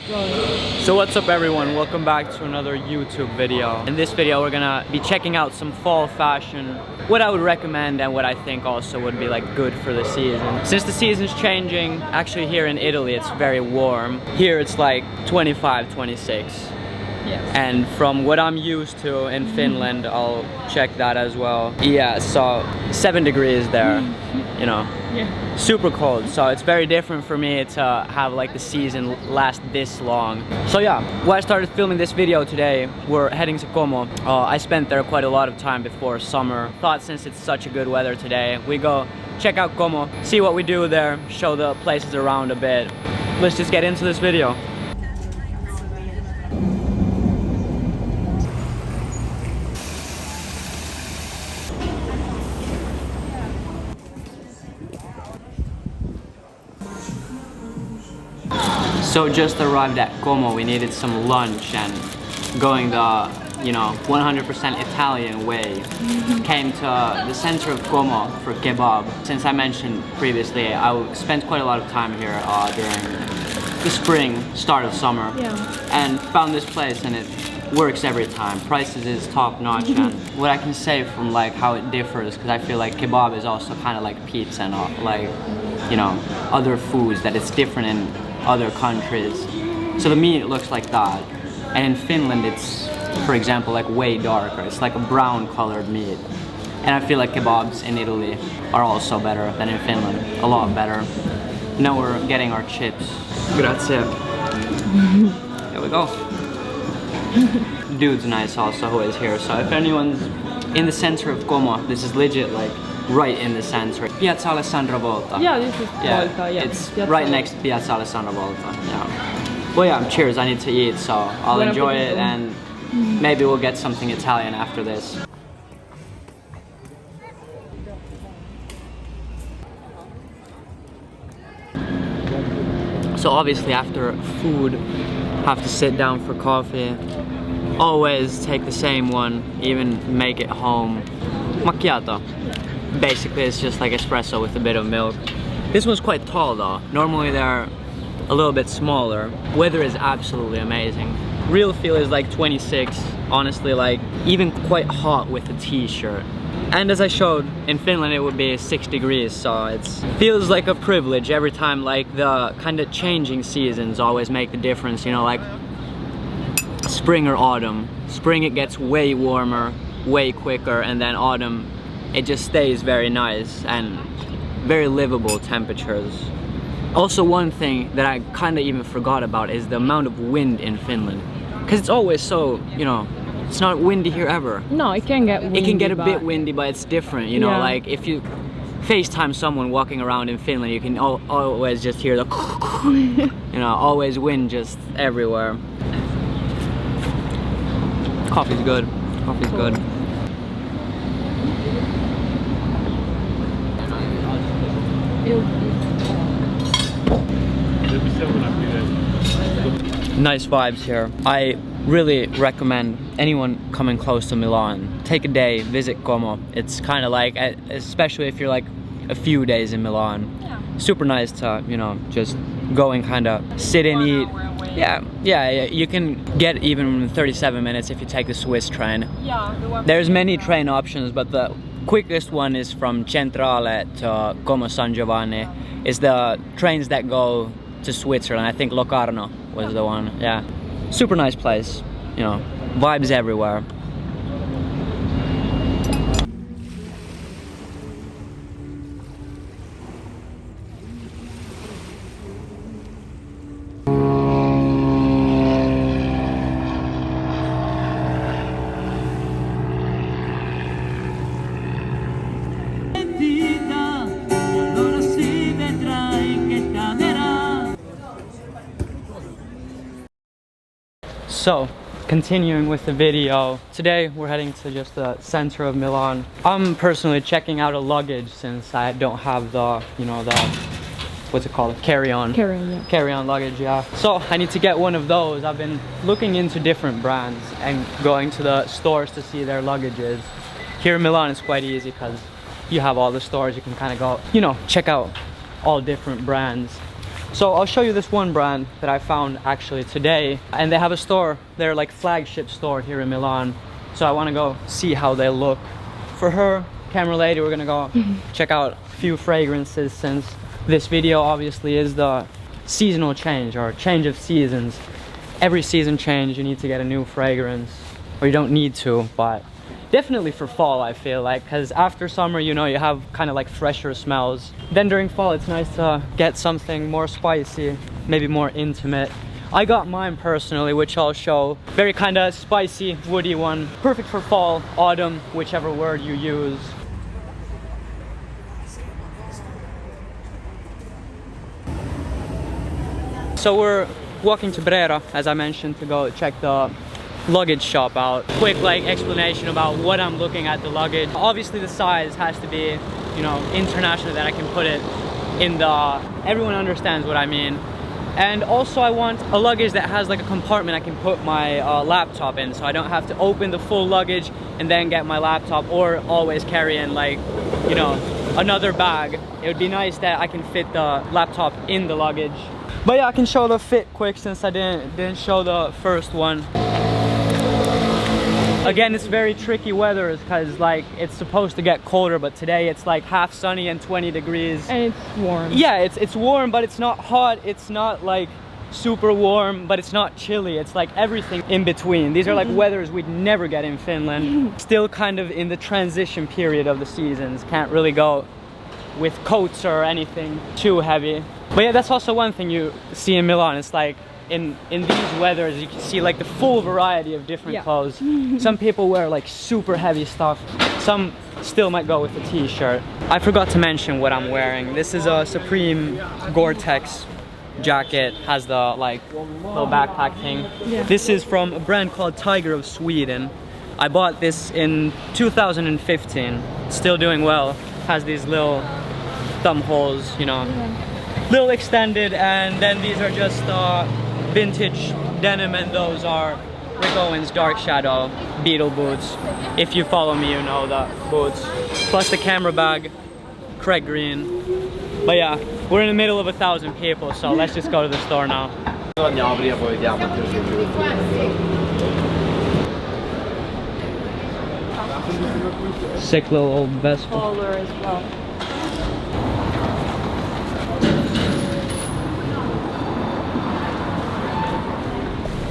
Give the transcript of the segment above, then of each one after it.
So what's up everyone, welcome back to another YouTube video. In this video we're gonna be checking out some fall fashion, what I would recommend and what I think also would be like good for the season. Since the season's changing, actually here in Italy it's very warm. Here it's like 25, 26. Yes. And from what I'm used to in Finland, I'll check that as well. Yeah, so 7 degrees there, you know. Yeah. Super cold, so it's very different for me to have like the season last this long. So yeah, why I started filming this video today, we're heading to Como. I spent there quite a lot of time before summer. Thought since it's such a good weather today, we go check out Como, see what we do there, show the places around a bit. Let's just get into this video. So just arrived at Como, we needed some lunch and going the, you know, 100% Italian way. Came to the center of Como for kebab. Since I mentioned previously, I spent quite a lot of time here during the spring, start of summer. Yeah. And found this place and it works every time. Prices is top notch and what I can say from like how it differs, because I feel like kebab is also kind of like pizza and like, you know, other foods that it's different in other countries. So the meat looks like that, and in Finland it's, for example, like way darker. It's like a brown colored meat, and I feel like kebabs in Italy are also better than in Finland, a lot better. Now we're getting our chips. Grazie. There we go. Dude's nice also who is here, so if anyone's in the center of Como, this is legit like right in the center. Piazza Alessandro Volta. Yeah, this is Volta, yeah. It's Piazza right next to Piazza Alessandro Volta. Yeah. Well, yeah, cheers. I need to eat, so I'll enjoy it and maybe we'll get something Italian after this. So obviously after food, have to sit down for coffee. Always take the same one, even make it home. Macchiato. Basically it's just like espresso with a bit of milk. This one's quite tall though. Normally they're a little bit smaller. Weather is absolutely amazing. Real feel is like 26. Honestly, like even quite hot with a t-shirt. And as I showed, in Finland it would be 6 degrees, so it feels like a privilege every time. Like the kind of changing seasons always make the difference, you know, like spring or autumn. Spring it gets way warmer, way quicker, and then autumn it just stays very nice and very livable temperatures. Also one thing that I kind of even forgot about is the amount of wind in Finland. Because it's always so, you know, it's not windy here ever. No, it can get windy. It can get a bit windy, but it's different, you know, Yeah. like if you FaceTime someone walking around in Finland, you can always just hear the, you know, always wind just everywhere. Coffee's good, coffee's good. Nice vibes here. I really recommend anyone coming close to Milan, take a day, visit Como. It's kind of like, especially if you're like a few days in Milan, super nice to, you know, just go and kind of sit and eat. Yeah, you can get even 37 minutes if you take the Swiss train. There's many train options, but the quickest one is from Centrale to Como San Giovanni. It's the trains that go to Switzerland. I think Locarno was the one. Yeah, super nice place, you know, vibes everywhere. So, continuing with the video, today we're heading to just the center of Milan. I'm personally checking out a luggage since I don't have the, you know, the, what's it called? Carry-on. Carry-on, yeah. Carry-on luggage, yeah. So I need to get one of those. I've been looking into different brands and going to the stores to see their luggages. Here in Milan it's quite easy because you have all the stores. You can kind of go, you know, check out all different brands. So I'll show you this one brand that I found actually today, and they have a store, their like flagship store here in Milan. So I want to go see how they look. For her, camera lady, we're gonna go check out a few fragrances, since this video obviously is the seasonal change or change of seasons. Every season change, you need to get a new fragrance, or you don't need to, but definitely for fall, I feel like, because after summer, you know, you have kind of like fresher smells. Then during fall, it's nice to get something more spicy, maybe more intimate. I got mine personally, which I'll show. Very kind of spicy, woody one. Perfect for fall, autumn, whichever word you use. So we're walking to Brera, as I mentioned, to go check the luggage shop out. Quick like explanation about what I'm looking at the luggage. Obviously the size has to be, you know, international, that I can put it in the, everyone understands what I mean. And also I want a luggage that has like a compartment I can put my laptop in, so I don't have to open the full luggage and then get my laptop, or always carry in like, you know, another bag. It would be nice that I can fit the laptop in the luggage. But yeah, I can show the fit quick, since I didn't show the first one. Again, it's very tricky weather, because like it's supposed to get colder, but today it's like half sunny and 20 degrees. And it's warm. Yeah, it's warm, but it's not hot. It's not like super warm, but it's not chilly. It's like everything in between. These are like weathers we'd never get in Finland. Still kind of in the transition period of the seasons. Can't really go with coats or anything too heavy. But yeah, that's also one thing you see in Milan. It's like in these weathers, you can see like the full variety of different clothes. Some people wear like super heavy stuff. Some still might go with a t-shirt. I forgot to mention what I'm wearing. This is a Supreme Gore-Tex jacket. Has the like little backpack thing. Yeah. This is from a brand called Tiger of Sweden. I bought this in 2015. Still doing well. Has these little thumb holes, you know. Little extended, and then these are just vintage denim, and those are Rick Owens Dark Shadow Beetle boots. If you follow me, you know the boots. Plus the camera bag, Craig Green. But yeah, we're in the middle of 1,000 people, so let's just go to the store now. Sick little old Vespa. Collar as well.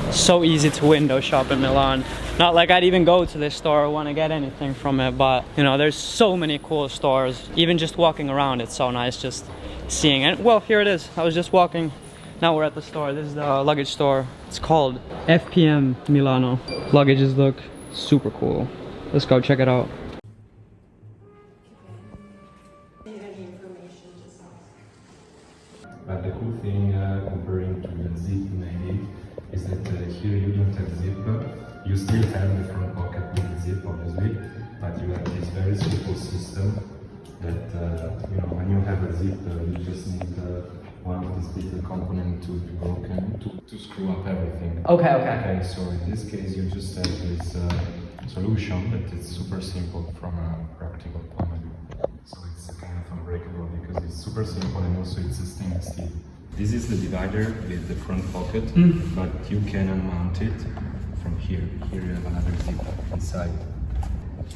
So easy to window shop in Milan. Not like I'd even go to this store or want to get anything from it, but you know, there's so many cool stores. Even just walking around, it's so nice just seeing it. Well, here it is. I was just walking. Now we're at the store. This is the luggage store. It's called FPM Milano. Luggages look super cool. Let's go check it out. But the cool thing comparing to the zip maybe is that here you don't have zip. You still have the front pocket with the zip obviously, but you have this very simple system that you know, when you have a zip you just need one of these little components to be broken to screw up everything. Okay, so in this case you just have this solution that is super simple from a practical point of view. So it's kind of unbreakable because it's super simple, and also it's a stainless steel. This is the divider with the front pocket, but you can unmount it from here. Here you have another zip inside.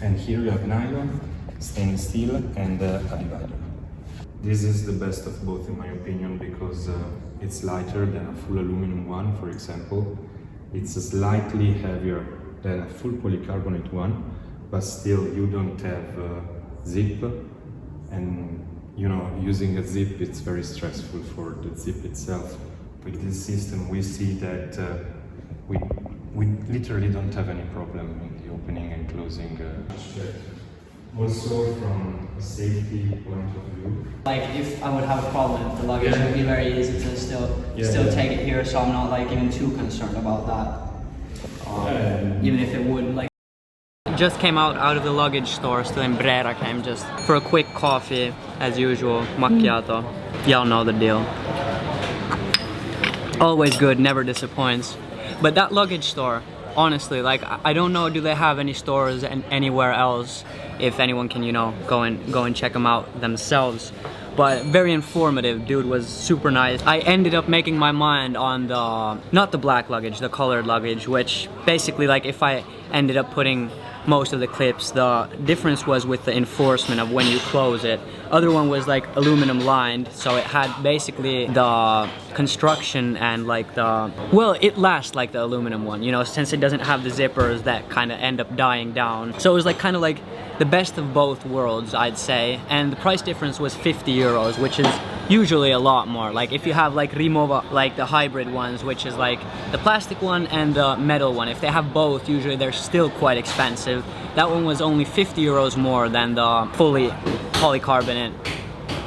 And here you have nylon, stainless steel, and a divider. This is the best of both in my opinion, because it's lighter than a full aluminum one, for example. It's slightly heavier than a full polycarbonate one, but still you don't have zip, and you know, using a zip, it's very stressful for the zip itself. With this system, we see that we literally don't have any problem in the opening and closing. Also, from a safety point of view, Like if I would have a problem with the luggage, it would be very easy to still take it here, so I'm not like even too concerned about that. Even if it would like. Just came out of the luggage store, still in Brera, came just for a quick coffee, as usual, macchiato. Y'all know the deal. Always good, never disappoints. But that luggage store, honestly, like I don't know, do they have any stores anywhere else? If anyone can, you know, go and check them out themselves. but very informative. Dude was super nice. I ended up making my mind on the, not the black luggage, the colored luggage, which basically, like, if I ended up putting most of the clips, the difference was with the enforcement of when you close it. Other one was like aluminum lined, so it had basically the construction and like the, well, it lasts like the aluminum one, you know, since it doesn't have the zippers that kind of end up dying down. So it was like kind of like the best of both worlds, I'd say. And the price difference was 50 euros, which is usually a lot more. Like if you have like Rimowa, like the hybrid ones, which is like the plastic one and the metal one, if they have both, usually they're still quite expensive. That one was only 50 euros more than the fully polycarbonate.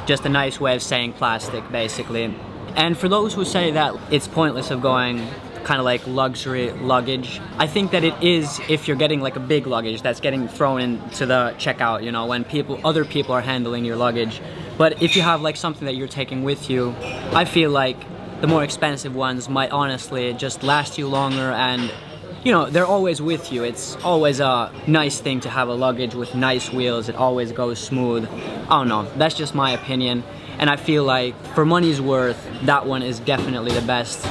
Just a nice way of saying plastic, basically. And for those who say that it's pointless of going kind of like luxury luggage, I think that it is if you're getting like a big luggage that's getting thrown into the checkout, you know, when other people are handling your luggage. But if you have like something that you're taking with you, I feel like the more expensive ones might honestly just last you longer, and you know, they're always with you. It's always a nice thing to have a luggage with nice wheels. It always goes smooth. I don't know, that's just my opinion. And I feel like for money's worth, that one is definitely the best.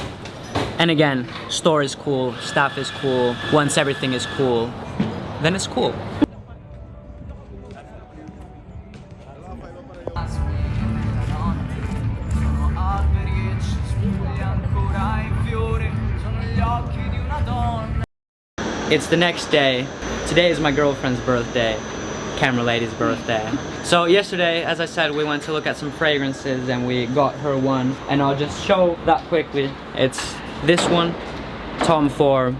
And again, store is cool, staff is cool. Once everything is cool, then it's cool. It's the next day. Today is my girlfriend's birthday, camera lady's birthday. So yesterday, as I said, we went to look at some fragrances and we got her one. And I'll just show that quickly. It's this one, Tom Ford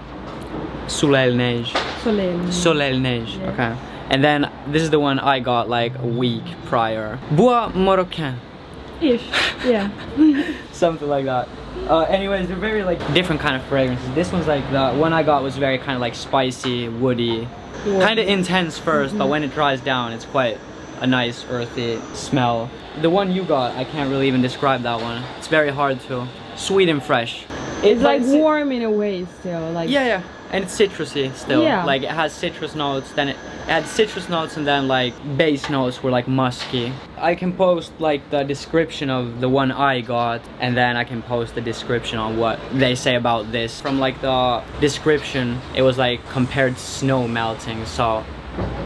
Soleil Neige. Soleil Neige, yeah. Okay. And then this is the one I got like a week prior. Bois Marocain. Ish, yeah. Something like that. Anyways, they're very like different kind of fragrances. This one's like, the one I got was very kind of like spicy, woody, kind of intense first, but when it dries down, it's quite a nice earthy smell. The one you got, I can't really even describe that one. It's very hard to. Sweet and fresh. It's like warm in a way still, like yeah, and it's citrusy still. Yeah. Like it has citrus notes, then it had citrus notes, and then like base notes were like musky. I can post like the description of the one I got, and then I can post the description on what they say about this. From like the description, it was like compared to snow melting, so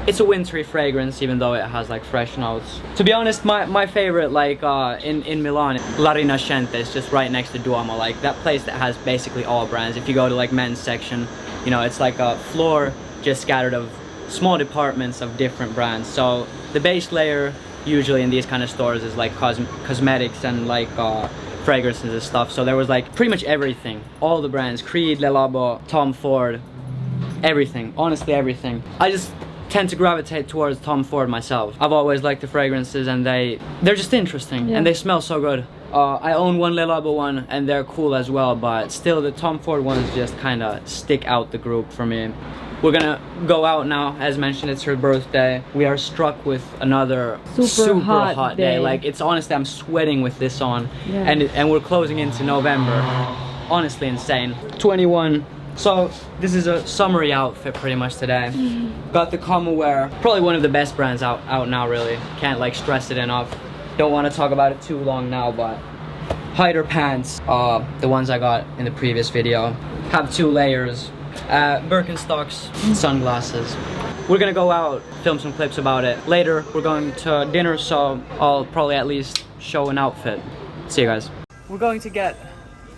it's a wintry fragrance even though it has like fresh notes. To be honest, my favorite, like in Milan, La Rinascente is just right next to Duomo, like that place that has basically all brands. If you go to like men's section, you know, it's like a floor just scattered of small departments of different brands. So the base layer usually in these kind of stores is like cosmetics and like fragrances and stuff. So there was like pretty much everything, all the brands, Creed, Le Labo, Tom Ford, everything, honestly everything. I just tend to gravitate towards Tom Ford myself. I've always liked the fragrances, and they're just interesting, and they smell so good. I own one Le Labo one and they're cool as well, but still the Tom Ford ones just kind of stick out the group for me. We're gonna go out now. As mentioned, it's her birthday. We are struck with another super hot day. Like, it's honestly, I'm sweating with this on, and we're closing into November. Honestly insane. 21. So this is a summery outfit pretty much today. Got the Como Wear, probably one of the best brands out now, really. Can't like stress it enough. Don't want to talk about it too long now, but Hider pants, the ones I got in the previous video, have 2 layers. Birkenstocks, sunglasses. We're gonna go out, film some clips about it. Later, we're going to dinner, so I'll probably at least show an outfit. See you guys. We're going to get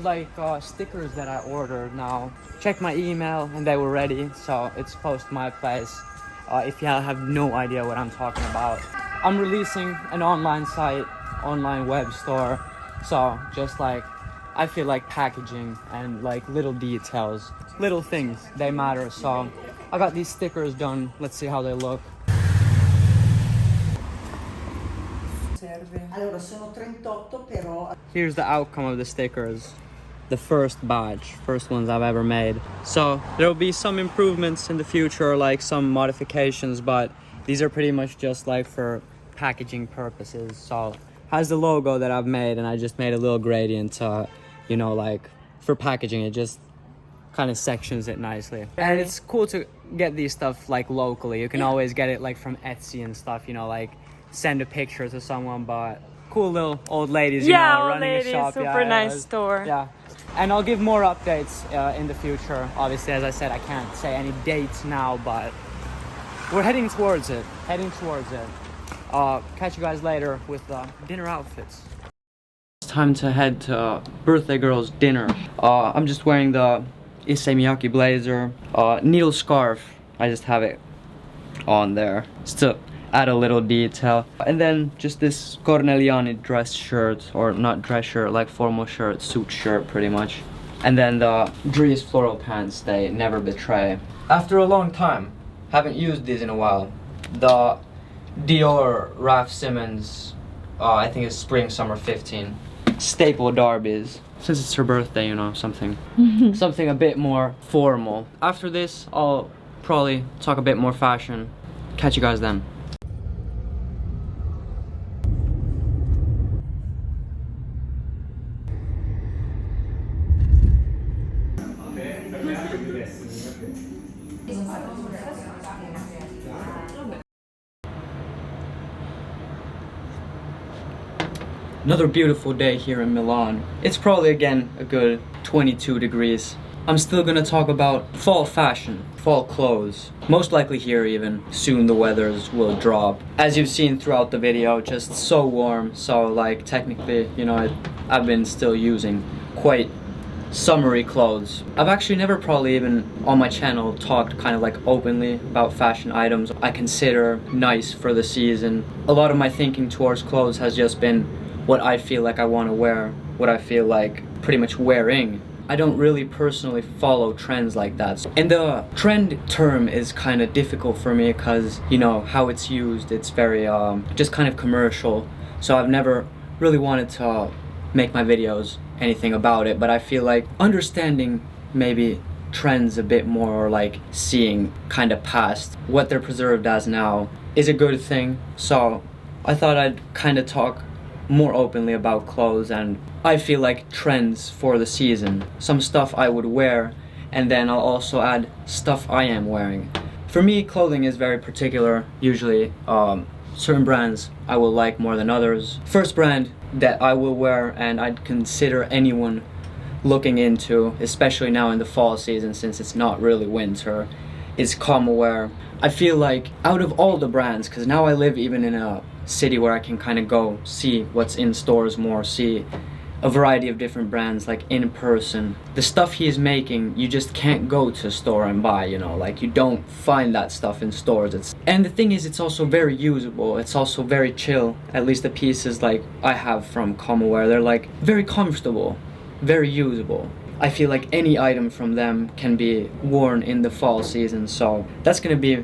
like stickers that I ordered now. Check my email and they were ready, so it's close to my place. If you have no idea what I'm talking about, I'm releasing an online site, online web store. So just like, I feel like packaging and like little details, little things, they matter. So I got these stickers done. Let's see how they look. Here's the outcome of the stickers. The first batch, first ones I've ever made. So there will be some improvements in the future, like some modifications, but these are pretty much just like for packaging purposes. So has the logo that I've made, and I just made a little gradient, you know, like for packaging. It just kind of sections it nicely. And it's cool to get these stuff like locally. You can always get it like from Etsy and stuff, you know, like send a picture to someone, but cool little old ladies, Yeah, you know, old running ladies, a shop. super nice store. Yeah. And I'll give more updates in the future. Obviously, as I said, I can't say any dates now, but we're heading towards it. Catch you guys later with dinner outfits. It's time to head to birthday girl's dinner. I'm just wearing the Issei Miyake blazer, needle scarf. I just have it on there just to add a little detail. And then just this Corneliani dress shirt, or not dress shirt, like formal shirt, suit shirt pretty much. And then the Dries floral pants, they never betray. After a long time, haven't used these in a while. The Dior Raf Simons, I think it's spring summer 15. Staple Darbies. Since it's her birthday, you know, something a bit more formal. After this, I'll probably talk a bit more fashion. Catch you guys then. Another beautiful day here in Milan. It's probably again a good 22 degrees. I'm still gonna talk about fall fashion, fall clothes. Most likely here even, soon the weathers will drop. As you've seen throughout the video, just so warm, so like technically, you know, I've been still using quite summery clothes. I've actually never probably even on my channel talked kind of like openly about fashion items I consider nice for the season. A lot of my thinking towards clothes has just been what I feel like I want to wear, what I feel like pretty much wearing. I don't really personally follow trends like that. And the trend term is kind of difficult for me because, you know, how it's used, it's very just kind of commercial. So I've never really wanted to make my videos anything about it, but I feel like understanding maybe trends a bit more, or like seeing kind of past what they're preserved as now, is a good thing. So I thought I'd kind of talk more openly about clothes, and I feel like trends for the season, some stuff I would wear, and then I'll also add stuff I am wearing. For me, clothing is very particular. Usually certain brands I will like more than others. First brand that I will wear and I'd consider anyone looking into, especially now in the fall season since it's not really winter, is Comaware. I feel like out of all the brands, because now I live even in a city where I can kind of go see what's in stores more, see a variety of different brands like in person. The stuff he is making, you just can't go to a store and buy, you know, like you don't find that stuff in stores. And the thing is, it's also very usable, it's also very chill. At least the pieces like I have from Comaware, they're like very comfortable, very usable. I feel like any item from them can be worn in the fall season, so that's gonna be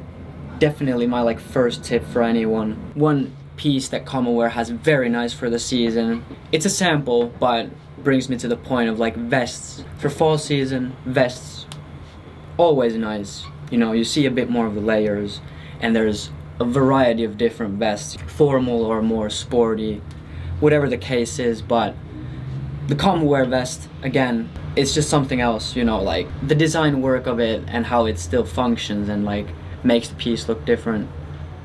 definitely my like first tip for anyone. One piece that Comaware has very nice for the season, it's a sample, but brings me to the point of like vests. For fall season, vests, always nice. You know, you see a bit more of the layers, and there's a variety of different vests, formal or more sporty, whatever the case is. But the Comaware vest, again, it's just something else, you know, like the design work of it and how it still functions and like makes the piece look different.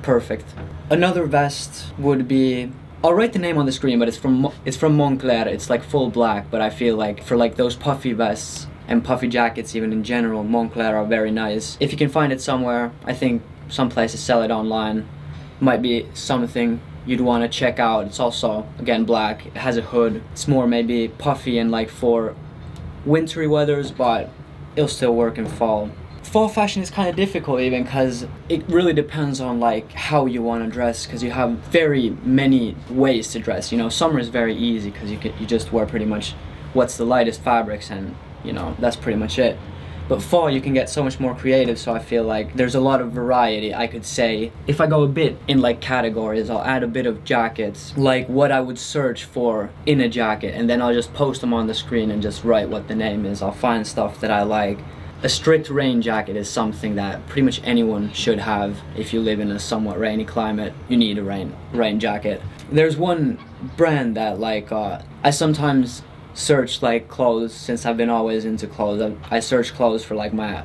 Perfect. Another vest would be, I'll write the name on the screen, but it's from Moncler. It's like full black, but I feel like for like those puffy vests and puffy jackets even in general, Moncler are very nice. If you can find it somewhere, I think some places sell it online. Might be something you'd want to check out. It's also, again, black. It has a hood. It's more maybe puffy and like for wintry weathers, but it'll still work in fall. Fall fashion is kind of difficult even because it really depends on like how you want to dress, because you have very many ways to dress. You know, summer is very easy because you just wear pretty much what's the lightest fabrics, and you know, that's pretty much it. But fall you can get so much more creative, so I feel like there's a lot of variety. I could say if I go a bit in like categories, I'll add a bit of jackets, like what I would search for in a jacket, and then I'll just post them on the screen and just write what the name is. I'll find stuff that I like. A strict rain jacket is something that pretty much anyone should have. If you live in a somewhat rainy climate, you need a rain jacket. There's one brand that like I sometimes search like clothes, since I've been always into clothes. I search clothes for like my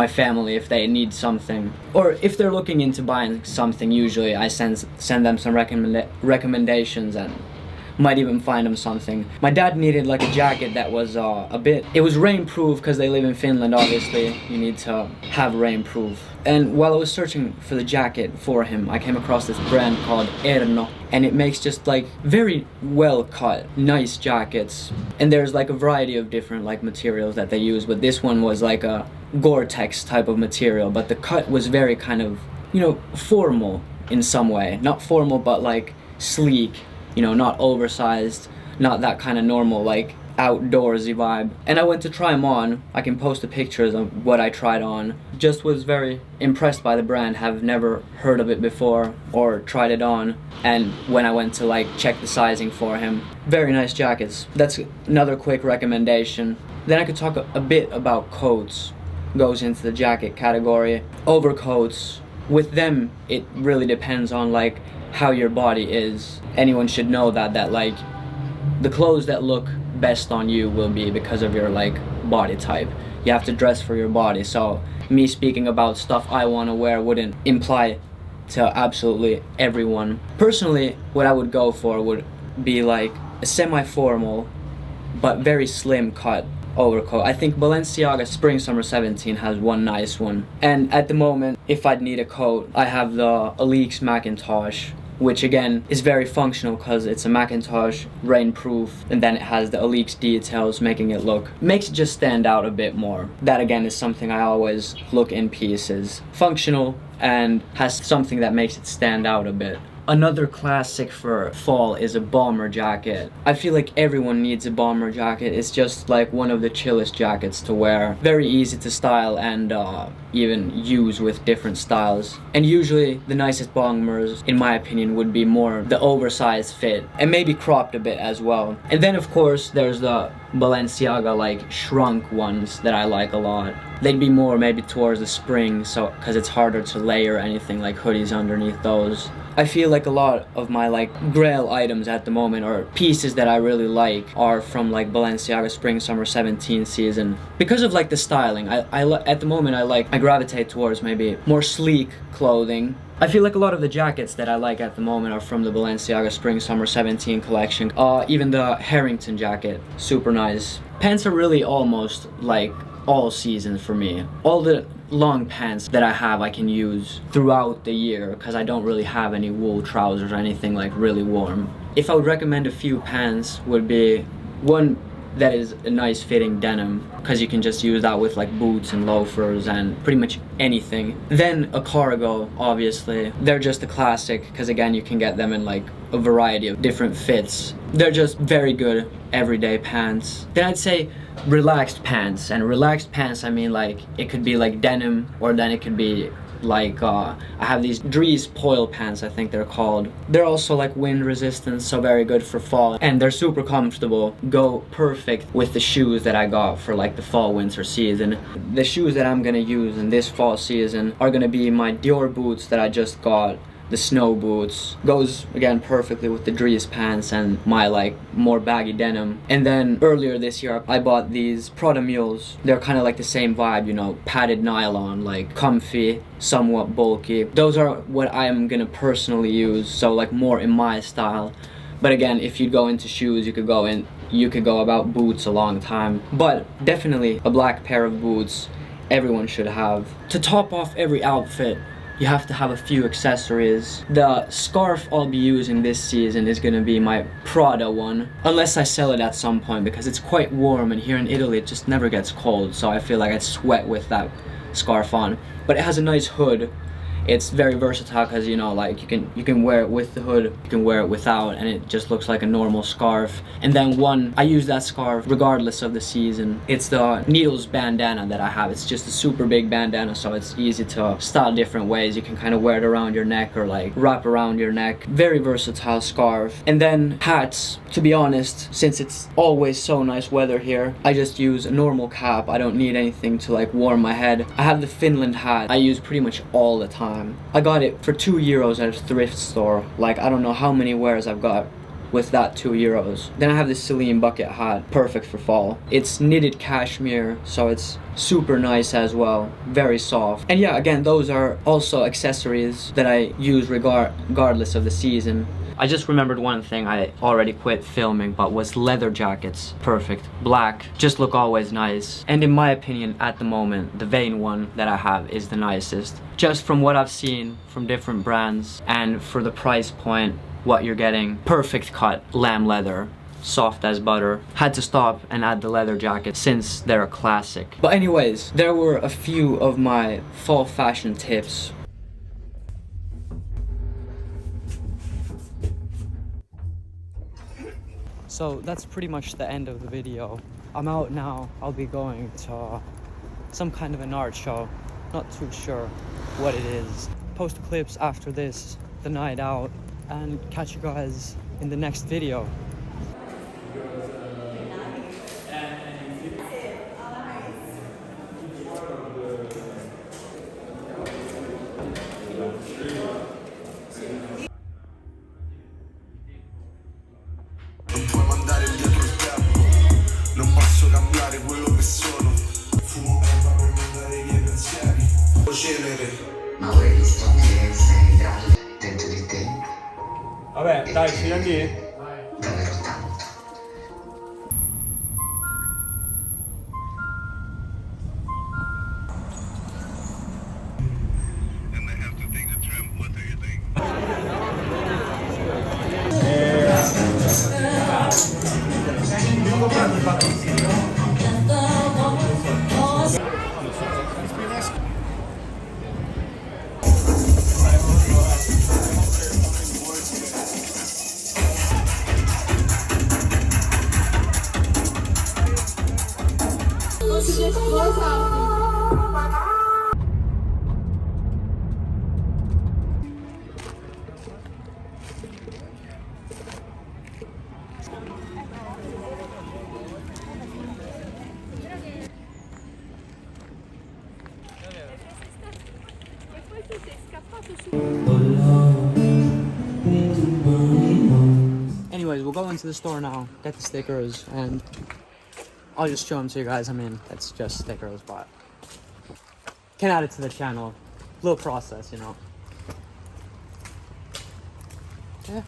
family if they need something, or if they're looking into buying something. Usually I send them some recommendations, and might even find them something. My dad needed like a jacket that was it was rainproof because they live in Finland, obviously. You need to have rainproof. And while I was searching for the jacket for him, I came across this brand called Erno, and it makes just like very well cut, nice jackets. And there's like a variety of different like materials that they use, but this one was like a Gore-Tex type of material, but the cut was very kind of, you know, formal in some way. Not formal, but like sleek, you know, not oversized, not that kind of normal like outdoorsy vibe. And I went to try them on. I can post the pictures of what I tried on. Just was very impressed by the brand, have never heard of it before or tried it on. And when I went to like check the sizing for him, very nice jackets. That's another quick recommendation. Then I could talk a bit about coats. Goes into the jacket category. Overcoats, with them it really depends on like how your body is. Anyone should know that like the clothes that look best on you will be because of your like body type. You have to dress for your body, so me speaking about stuff I want to wear wouldn't imply to absolutely everyone. Personally, what I would go for would be like a semi-formal but very slim cut overcoat. I think Balenciaga Spring Summer 17 has one nice one. And at the moment, if I'd need a coat, I have the Aleeks Macintosh, which again is very functional because it's a Macintosh, rainproof, and then it has the Aleeks details makes it just stand out a bit more. That again is something I always look in pieces. Functional and has something that makes it stand out a bit. Another classic for fall is a bomber jacket. I feel like everyone needs a bomber jacket. It's just like one of the chillest jackets to wear. Very easy to style and even use with different styles. And usually the nicest bombers, in my opinion, would be more the oversized fit and maybe cropped a bit as well. And then of course there's the Balenciaga like shrunk ones that I like a lot. They'd be more maybe towards the spring, so because it's harder to layer anything like hoodies underneath those. I feel like a lot of my like grail items at the moment, or pieces that I really like, are from like Balenciaga Spring Summer 17 season because of like the styling. At the moment I gravitate towards maybe more sleek clothing. I feel like a lot of the jackets that I like at the moment are from the Balenciaga Spring Summer 17 collection. Even the Harrington jacket, super nice. Pants are really almost like all season for me. All the long pants that I have I can use throughout the year because I don't really have any wool trousers or anything like really warm. If I would recommend a few pants, would be one that is a nice fitting denim, because you can just use that with like boots and loafers and pretty much anything. Then a cargo, obviously. They're just a classic because again you can get them in like a variety of different fits. They're just very good everyday pants. Then I'd say relaxed pants, and relaxed pants I mean like it could be like denim, or then it could be like I have these Dries Poil pants, I think they're called. They're also like wind resistant, so very good for fall, and they're super comfortable. Go perfect with the shoes that I got for like the fall winter season. The shoes that I'm gonna use in this fall season are gonna be my Dior boots that I just got. The snow boots goes again perfectly with the Dries pants and my like more baggy denim. And then earlier this year I bought these Prada mules. They're kind of like the same vibe, you know, padded nylon, like comfy, somewhat bulky. Those are what I am gonna personally use, so like more in my style. But again, if you go into shoes, you could go about boots a long time. But definitely a black pair of boots everyone should have. To top off every outfit, you have to have a few accessories. The scarf I'll be using this season is gonna be my Prada one, unless I sell it at some point, because it's quite warm and here in Italy it just never gets cold, so I feel like I'd sweat with that scarf on. But it has a nice hood. It's very versatile because, you know, like you can wear it with the hood, you can wear it without, and it just looks like a normal scarf. And then I use that scarf regardless of the season. It's the Needles bandana that I have. It's just a super big bandana, so it's easy to style different ways. You can kind of wear it around your neck or like wrap around your neck. Very versatile scarf. And then hats, to be honest, since it's always so nice weather here, I just use a normal cap. I don't need anything to like warm my head. I have the Finland hat I use pretty much all the time. I got it for €2 at a thrift store. Like, I don't know how many wears I've got with that €2. Then I have this Celine bucket hat, perfect for fall. It's knitted cashmere, so it's super nice as well, very soft. And yeah, again, those are also accessories that I use regardless of the season. I just remembered one thing I already quit filming, but was leather jackets. Perfect. Black, just look always nice. And in my opinion, at the moment, the Vane one that I have is the nicest. Just from what I've seen from different brands, and for the price point, what you're getting, perfect cut lamb leather, soft as butter. Had to stop and add the leather jacket since they're a classic. But anyways, there were a few of my fall fashion tips. So that's pretty much the end of the video. I'm out now. I'll be going to some kind of an art show. Not too sure what it is. Post clips after this, the night out, and catch you guys in the next video. Non posso cambiare quello che sono. Fumo per mandare i miei pensieri. Cenere. Ma vuoi rispondere se sei in grado dentro di te? Vabbè, dai, fino a lì. Davvero tanto. Anyways, we'll go into the store now, get the stickers, and I'll just show them to you guys. I mean, it's just stickers, but can add it to the channel. Little process, you know. Yeah.